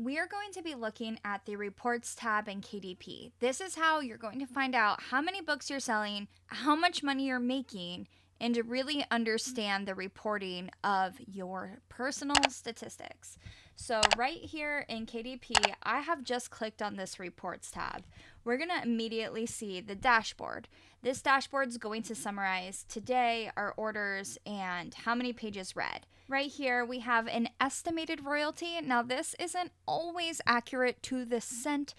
We are going to be looking at the Reports tab in KDP. This is how you're going to find out how many books you're selling, how much money you're making, and to really understand the reporting of your personal statistics. So right here in KDP, I have just clicked on this Reports tab. We're going to immediately see the dashboard. This dashboard is going to summarize today, our orders, and how many pages read. Right here, we have an estimated royalty. Now, this isn't always accurate to the cent.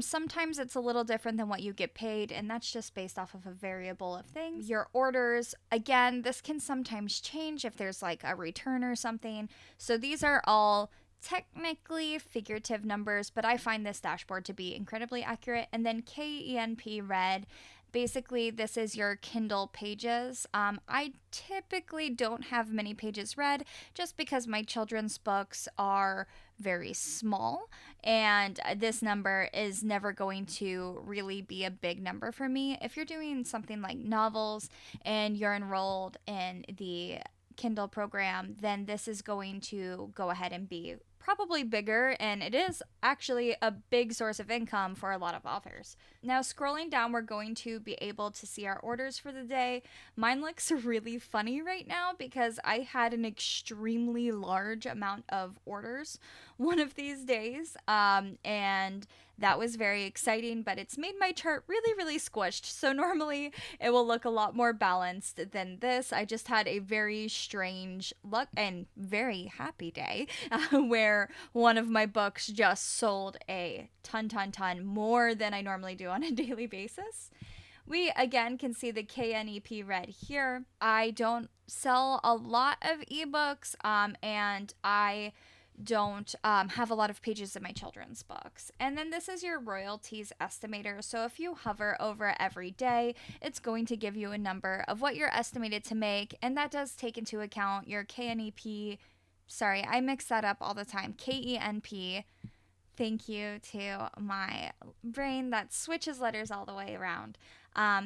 Sometimes it's a little different than what you get paid, and that's just based off of a variable of things. Your orders, again, this can sometimes change if there's like a return or something. So these are all technically figurative numbers, but I find this dashboard to be incredibly accurate. And then KENP read. Basically, this is your Kindle pages. I typically don't have many pages read just because my children's books are very small, and this number is never going to really be a big number for me. If you're doing something like novels and you're enrolled in the Kindle program, then this is going to go ahead and be probably bigger, and it is actually a big source of income for a lot of authors. Now, scrolling down, we're going to be able to see our orders for the day. Mine looks really funny right now because I had an extremely large amount of orders one of these days, and that was very exciting, but it's made my chart really, really squished. So normally it will look a lot more balanced than this. I just had a very strange luck and very happy day where one of my books just sold a ton more than I normally do on a daily basis. We again can see the KNEP read here. I don't sell a lot of ebooks, and I don't have a lot of pages in my children's books. And then this is your royalties estimator. So if you hover over it every day, it's going to give you a number of what you're estimated to make. And that does take into account your KNEP. Sorry, I mix that up all the time. KENP. Thank you to my brain that switches letters all the way around.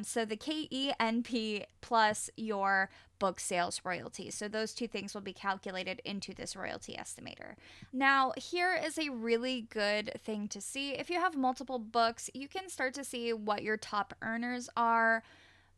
So the KENP plus your book sales royalties. So those two things will be calculated into this royalty estimator. Now, here is a really good thing to see. If you have multiple books, you can start to see what your top earners are.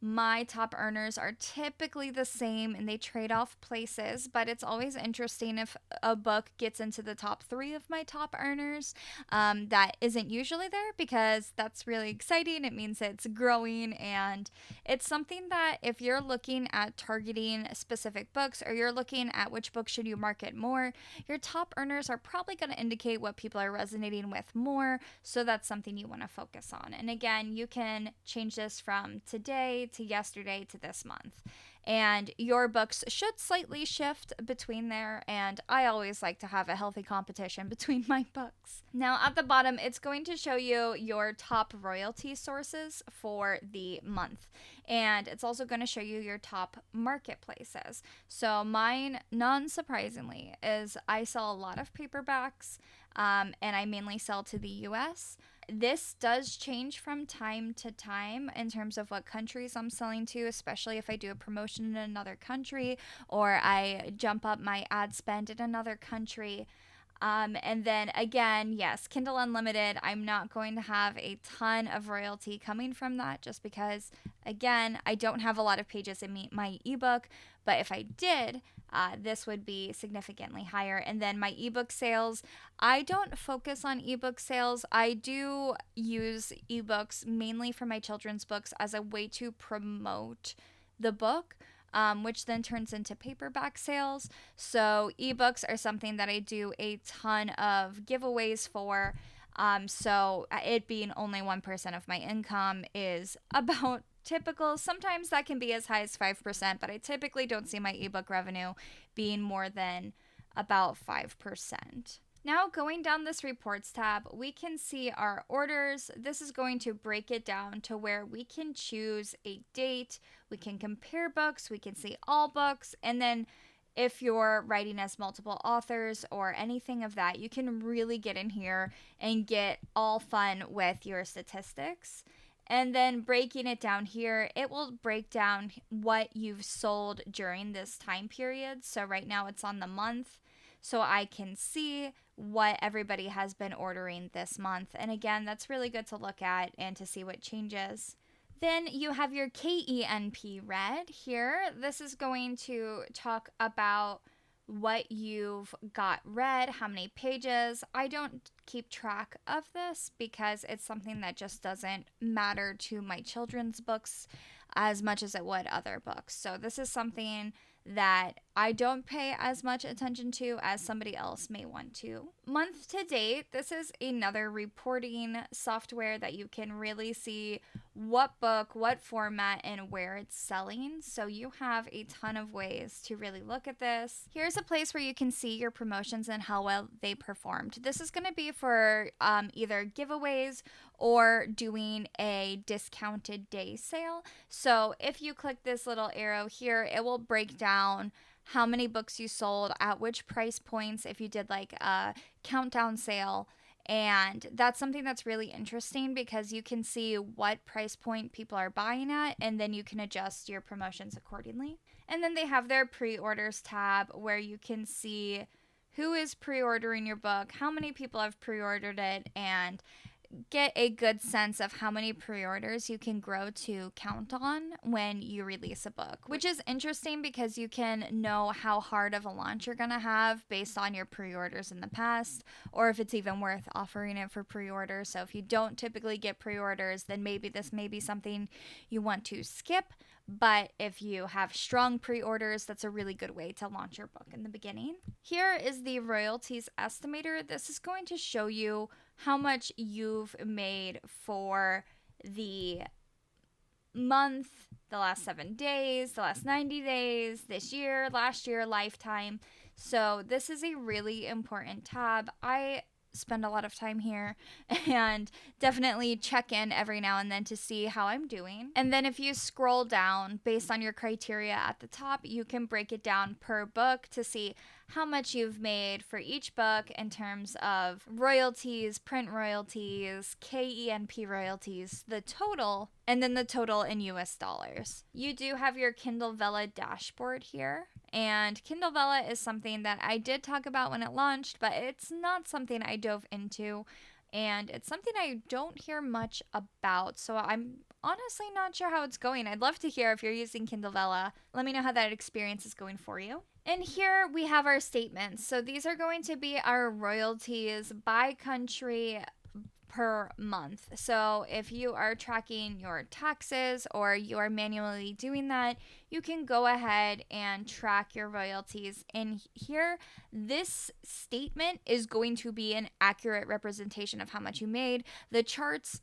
My top earners are typically the same and they trade off places, but it's always interesting if a book gets into the top 3 of my top earners. That isn't usually there because that's really exciting. It means it's growing, and it's something that if you're looking at targeting specific books or you're looking at which book should you market more, your top earners are probably going to indicate what people are resonating with more. So that's something you want to focus on. And again, you can change this from today to yesterday to this month, and your books should slightly shift between there, and I always like to have a healthy competition between my books. Now at the bottom, it's going to show you your top royalty sources for the month, and it's also going to show you your top marketplaces. So mine, non-surprisingly, is I sell a lot of paperbacks, and I mainly sell to the US. This does change from time to time in terms of what countries I'm selling to, especially if I do a promotion in another country or I jump up my ad spend in another country. And then again, yes, Kindle Unlimited, I'm not going to have a ton of royalty coming from that just because, again, I don't have a lot of pages in my ebook, but if I did, this would be significantly higher. And then my ebook sales, I don't focus on ebook sales. I do use ebooks mainly for my children's books as a way to promote the book. Which then turns into paperback sales. So ebooks are something that I do a ton of giveaways for. So it being only 1% of my income is about typical. Sometimes that can be as high as 5%, but I typically don't see my ebook revenue being more than about 5%. Now going down this reports tab, we can see our orders. This is going to break it down to where we can choose a date, we can compare books, we can see all books, and then if you're writing as multiple authors or anything of that, you can really get in here and get all fun with your statistics. And then breaking it down here, it will break down what you've sold during this time period. So right now it's on the month. So I can see what everybody has been ordering this month. And again, that's really good to look at and to see what changes. Then you have your KENP read here. This is going to talk about what you've got read, how many pages. I don't keep track of this because it's something that just doesn't matter to my children's books as much as it would other books. So this is something that I don't pay as much attention to as somebody else may want to. Month to date, this is another reporting software that you can really see what book, what format, and where it's selling. So you have a ton of ways to really look at this. Here's a place where you can see your promotions and how well they performed. This is going to be for either giveaways or doing a discounted day sale. So if you click this little arrow here, it will break down how many books you sold at which price points if you did like a countdown sale. And that's something that's really interesting because you can see what price point people are buying at, and then you can adjust your promotions accordingly. And then they have their pre-orders tab where you can see who is pre-ordering your book, how many people have pre-ordered it, and get a good sense of how many pre-orders you can grow to count on when you release a book, which is interesting because you can know how hard of a launch you're going to have based on your pre-orders in the past, or if it's even worth offering it for pre-order. So if you don't typically get pre-orders, then maybe this may be something you want to skip. But if you have strong pre-orders, that's a really good way to launch your book in the beginning. Here is the royalties estimator. This is going to show you how much you've made for the month, the last 7 days, the last 90 days, this year, last year, lifetime. So this is a really important tab. I spend a lot of time here and definitely check in every now and then to see how I'm doing. And then if you scroll down based on your criteria at the top, you can break it down per book to see how much you've made for each book in terms of royalties, print royalties, KENP royalties, the total, and then the total in US dollars. You do have your Kindle Vella dashboard here. And Kindle Vella is something that I did talk about when it launched, but it's not something I dove into. And it's something I don't hear much about. So I'm honestly not sure how it's going. I'd love to hear if you're using Kindle Vella. Let me know how that experience is going for you. And here we have our statements. So these are going to be our royalties by country per month. So if you are tracking your taxes or you are manually doing that, you can go ahead and track your royalties. And here, this statement is going to be an accurate representation of how much you made. The charts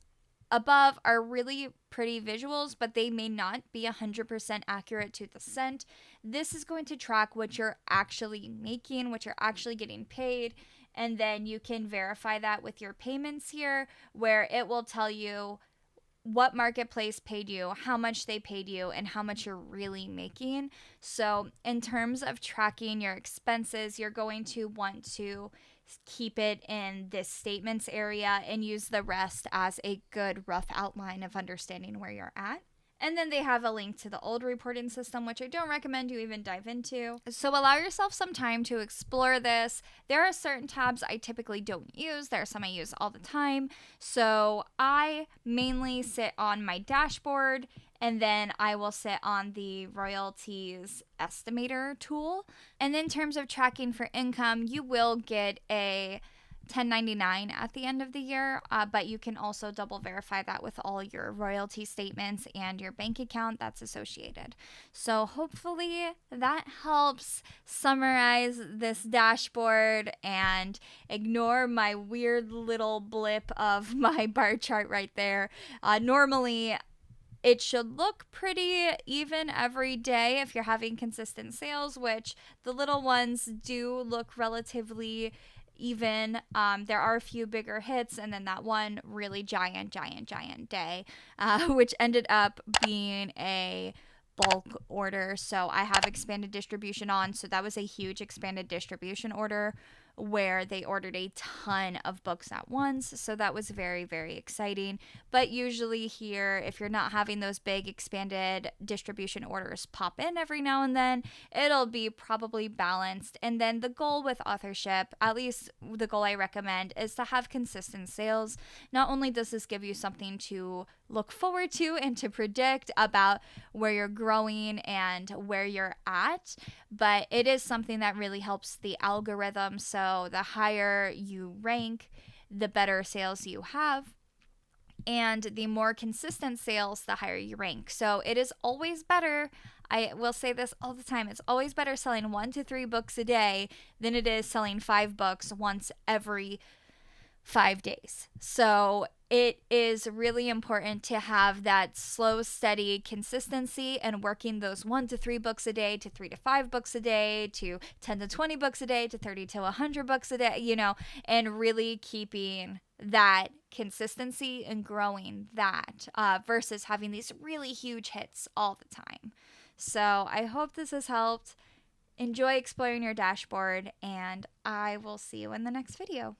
above are really pretty visuals, but they may not be 100% accurate to the cent. This is going to track what you're actually making, what you're actually getting paid. And then you can verify that with your payments here, where it will tell you what marketplace paid you, how much they paid you, and how much you're really making. So in terms of tracking your expenses, you're going to want to keep it in this statements area and use the rest as a good rough outline of understanding where you're at. And then they have a link to the old reporting system, which I don't recommend you even dive into. So allow yourself some time to explore this. There are certain tabs I typically don't use. There are some I use all the time. So I mainly sit on my dashboard, and then I will sit on the royalties estimator tool. And in terms of tracking for income, you will get a 1099 at the end of the year, but you can also double verify that with all your royalty statements and your bank account that's associated. So hopefully that helps summarize this dashboard and ignore my weird little blip of my bar chart right there. Normally, it should look pretty even every day if you're having consistent sales, which the little ones do look relatively even. There are a few bigger hits, and then that one really giant day, which ended up being a bulk order. So I have expanded distribution on. So that was a huge expanded distribution order where they ordered a ton of books at once. So that was very, very exciting. But usually here, if you're not having those big expanded distribution orders pop in every now and then, it'll be probably balanced. And then the goal with authorship, at least the goal I recommend, is to have consistent sales. Not only does this give you something to look forward to and to predict about where you're growing and where you're at, but it is something that really helps the algorithm. So the higher you rank, the better sales you have. And the more consistent sales, the higher you rank. So it is always better. I will say this all the time. It's always better selling 1 to 3 books a day than it is selling 5 books once every 5 days. So it is really important to have that slow, steady consistency and working those 1 to 3 books a day to 3 to 5 books a day to 10 to 20 books a day to 30 to 100 books a day, and really keeping that consistency and growing that versus having these really huge hits all the time. So I hope this has helped. Enjoy exploring your dashboard, and I will see you in the next video.